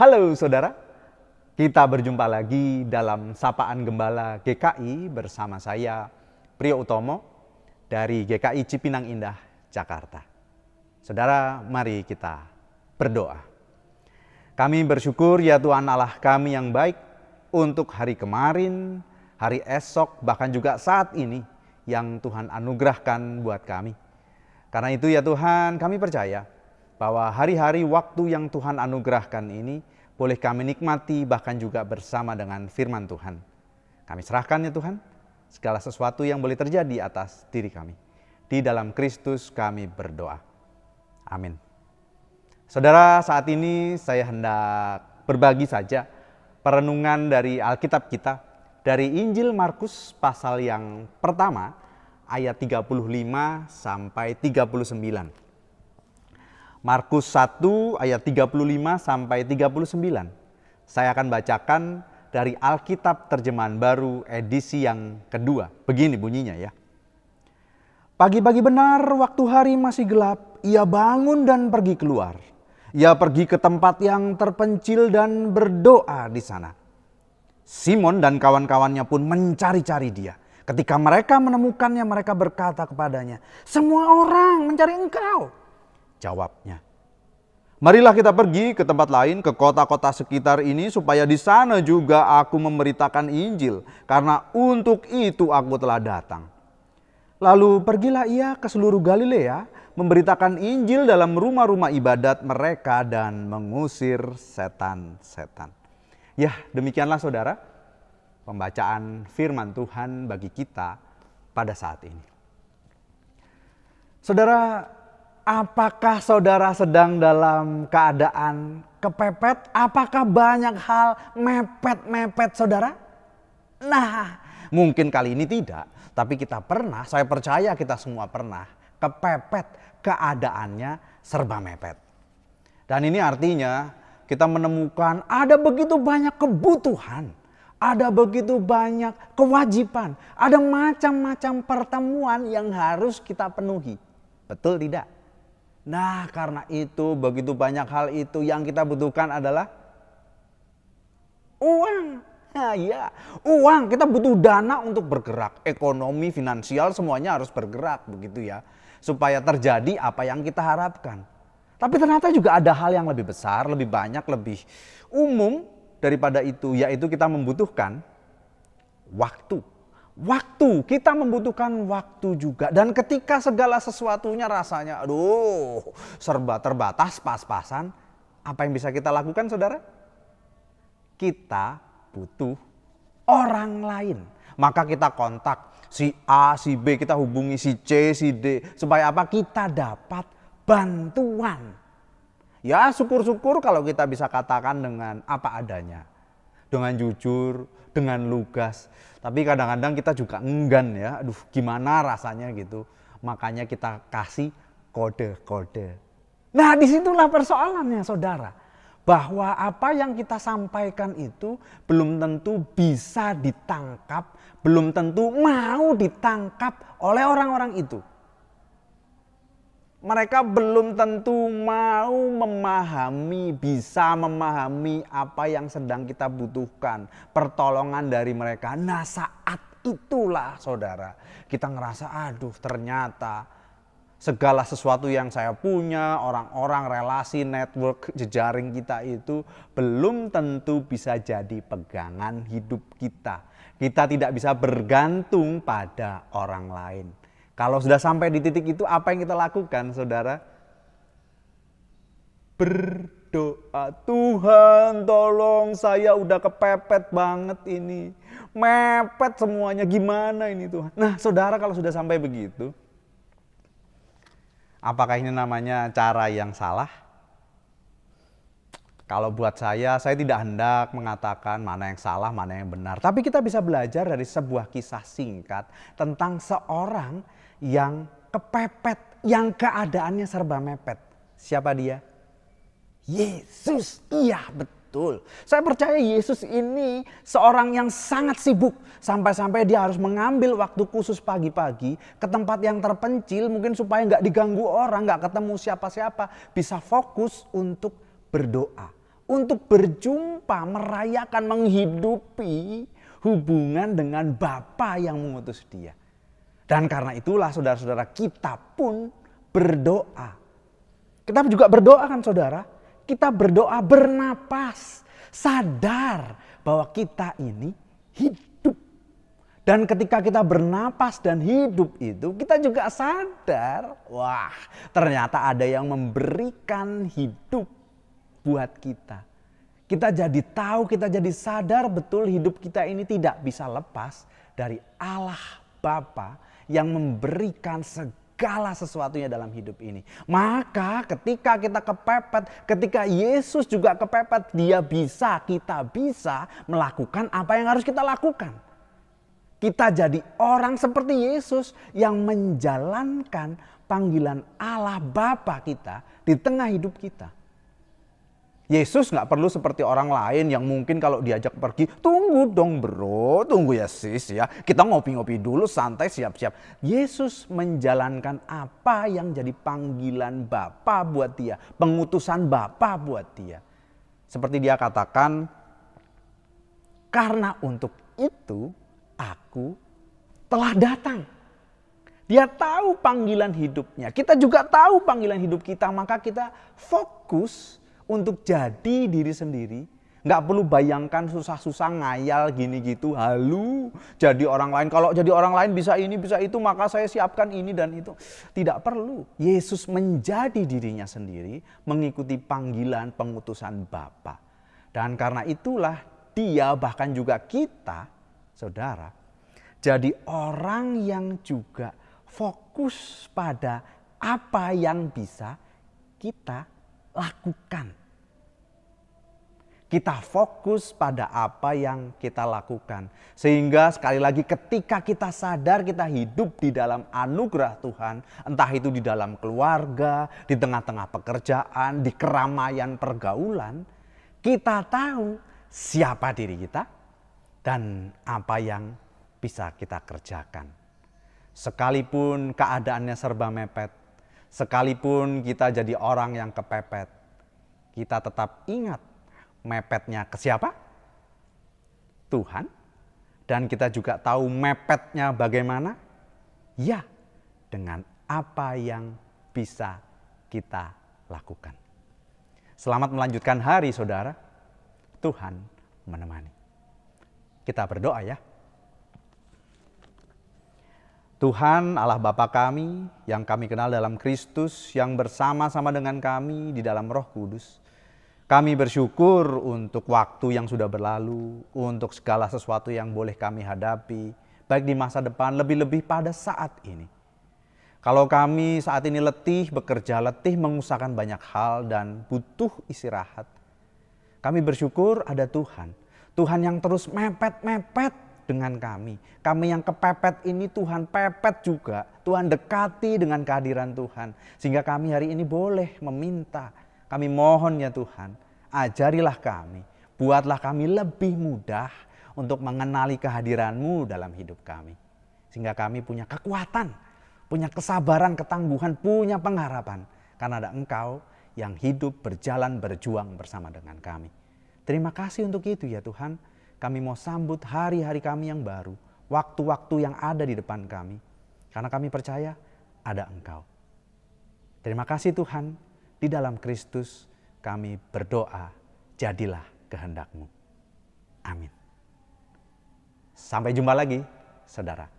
Halo saudara, kita berjumpa lagi dalam Sapaan Gembala GKI bersama saya, Priyo Utomo dari GKI Cipinang Indah, Jakarta. Saudara, mari kita berdoa. Kami bersyukur ya Tuhan Allah kami yang baik untuk hari kemarin, hari esok, bahkan juga saat ini yang Tuhan anugerahkan buat kami. Karena itu ya Tuhan, kami percaya bahwa hari-hari waktu yang Tuhan anugerahkan ini boleh kami nikmati bahkan juga bersama dengan firman Tuhan. Kami serahkan ya Tuhan, segala sesuatu yang boleh terjadi atas diri kami. Di dalam Kristus kami berdoa. Amin. Saudara, saat ini saya hendak berbagi saja perenungan dari Alkitab kita, dari Injil Markus pasal yang pertama, ayat 35 sampai 39. Markus 1 ayat 35 sampai 39. Saya akan bacakan dari Alkitab Terjemahan Baru edisi yang kedua. Begini bunyinya ya. Pagi-pagi benar waktu hari masih gelap, ia bangun dan pergi keluar. Ia pergi ke tempat yang terpencil dan berdoa di sana. Simon dan kawan-kawannya pun mencari-cari dia. Ketika mereka menemukannya, mereka berkata kepadanya, "Semua orang mencari engkau." Jawabnya, "Marilah kita pergi ke tempat lain, ke kota-kota sekitar ini, supaya di sana juga aku memberitakan Injil, karena untuk itu aku telah datang." Lalu pergilah ia ke seluruh Galilea, memberitakan Injil dalam rumah-rumah ibadat mereka dan mengusir setan-setan. Ya, demikianlah saudara, pembacaan firman Tuhan bagi kita pada saat ini. Saudara, apakah saudara sedang dalam keadaan kepepet? Apakah banyak hal mepet-mepet saudara? Nah, mungkin kali ini tidak. Tapi kita pernah, saya percaya kita semua pernah kepepet, keadaannya serba mepet. Dan ini artinya kita menemukan ada begitu banyak kebutuhan. Ada begitu banyak kewajiban. Ada macam-macam pertemuan yang harus kita penuhi. Betul tidak? Nah, karena itu begitu banyak hal itu yang kita butuhkan adalah uang. Nah, ya, uang. Kita butuh dana untuk bergerak. Ekonomi, finansial semuanya harus bergerak begitu ya. Supaya terjadi apa yang kita harapkan. Tapi ternyata juga ada hal yang lebih besar, lebih banyak, lebih umum daripada itu. Yaitu kita membutuhkan waktu. Waktu, kita membutuhkan waktu juga. Dan ketika segala sesuatunya rasanya serba terbatas, pas-pasan, apa yang bisa kita lakukan saudara? Kita butuh orang lain. Maka kita kontak si A, si B, kita hubungi si C, si D. Supaya apa? Kita dapat bantuan. Ya syukur-syukur kalau kita bisa katakan dengan apa adanya. Dengan jujur, dengan lugas. Tapi kadang-kadang kita juga enggan ya. Aduh, gimana rasanya gitu. Makanya kita kasih kode-kode. Nah, disitulah persoalannya saudara. Bahwa apa yang kita sampaikan itu belum tentu bisa ditangkap. Belum tentu mau ditangkap oleh orang-orang itu. Mereka belum tentu mau memahami, bisa memahami apa yang sedang kita butuhkan. Pertolongan dari mereka. Nah, saat itulah saudara, kita ngerasa ternyata segala sesuatu yang saya punya, orang-orang, relasi, network, jejaring kita itu belum tentu bisa jadi pegangan hidup kita. Kita tidak bisa bergantung pada orang lain. Kalau sudah sampai di titik itu, apa yang kita lakukan saudara? Berdoa, "Tuhan tolong, saya udah kepepet banget ini. Mepet semuanya, gimana ini Tuhan?" Nah saudara, kalau sudah sampai begitu, apakah ini namanya cara yang salah? Kalau buat saya tidak hendak mengatakan mana yang salah, mana yang benar. Tapi kita bisa belajar dari sebuah kisah singkat tentang seorang yang kepepet, yang keadaannya serba mepet. Siapa dia? Yesus. Iya, betul. Saya percaya Yesus ini seorang yang sangat sibuk. Sampai-sampai dia harus mengambil waktu khusus pagi-pagi ke tempat yang terpencil. Mungkin supaya gak diganggu orang, gak ketemu siapa-siapa. Bisa fokus untuk berdoa. untuk berjumpa, merayakan, menghidupi hubungan dengan Bapa yang mengutus dia. Dan karena itulah saudara-saudara, kita pun berdoa. Kita juga berdoa kan saudara? Kita berdoa bernapas, sadar bahwa kita ini hidup. Dan ketika kita bernapas dan hidup itu, kita juga sadar, wah ternyata ada yang memberikan hidup buat kita. Kita jadi tahu, kita jadi sadar betul hidup kita ini tidak bisa lepas dari Allah Bapa yang memberikan segala sesuatunya dalam hidup ini. Maka ketika kita kepepet, ketika Yesus juga kepepet, kita bisa melakukan apa yang harus kita lakukan. Kita jadi orang seperti Yesus yang menjalankan panggilan Allah Bapa kita di tengah hidup kita. Yesus gak perlu seperti orang lain yang mungkin kalau diajak pergi, tunggu dong bro, tunggu ya sis ya. Kita ngopi-ngopi dulu, santai, siap-siap. Yesus menjalankan apa yang jadi panggilan Bapa buat dia, pengutusan Bapa buat dia. Seperti dia katakan, karena untuk itu aku telah datang. Dia tahu panggilan hidupnya, kita juga tahu panggilan hidup kita, maka kita fokus untuk jadi diri sendiri. Gak perlu bayangkan susah-susah ngayal gini gitu, halu jadi orang lain. Kalau jadi orang lain bisa ini bisa itu, maka saya siapkan ini dan itu. Tidak perlu. Yesus menjadi dirinya sendiri, mengikuti panggilan pengutusan Bapa. Dan karena itulah dia, bahkan juga kita, saudara, jadi orang yang juga fokus pada apa yang bisa kita lakukan. Kita fokus pada apa yang kita lakukan. Sehingga sekali lagi ketika kita sadar kita hidup di dalam anugerah Tuhan. Entah itu di dalam keluarga, di tengah-tengah pekerjaan, di keramaian pergaulan. Kita tahu siapa diri kita dan apa yang bisa kita kerjakan. Sekalipun keadaannya serba mepet, sekalipun kita jadi orang yang kepepet, kita tetap ingat mepetnya ke siapa? Tuhan. Dan kita juga tahu mepetnya bagaimana? Ya, dengan apa yang bisa kita lakukan. Selamat melanjutkan hari saudara. Tuhan menemani. Kita berdoa ya. Tuhan Allah Bapa kami yang kami kenal dalam Kristus, yang bersama-sama dengan kami di dalam Roh Kudus. Kami bersyukur untuk waktu yang sudah berlalu, untuk segala sesuatu yang boleh kami hadapi, baik di masa depan, lebih-lebih pada saat ini. Kalau kami saat ini letih, bekerja letih, mengusahakan banyak hal dan butuh istirahat, kami bersyukur ada Tuhan. Tuhan yang terus mepet-mepet dengan kami. Kami yang kepepet ini Tuhan pepet juga. Tuhan dekati dengan kehadiran Tuhan. Sehingga kami hari ini boleh meminta. Kami mohon ya Tuhan, ajarilah kami, buatlah kami lebih mudah untuk mengenali kehadiran-Mu dalam hidup kami. Sehingga kami punya kekuatan, punya kesabaran, ketangguhan, punya pengharapan. Karena ada Engkau yang hidup, berjalan, berjuang bersama dengan kami. Terima kasih untuk itu ya Tuhan. Kami mau sambut hari-hari kami yang baru, waktu-waktu yang ada di depan kami. Karena kami percaya ada Engkau. Terima kasih Tuhan. Di dalam Kristus kami berdoa, jadilah kehendak-Mu. Amin. Sampai jumpa lagi, saudara.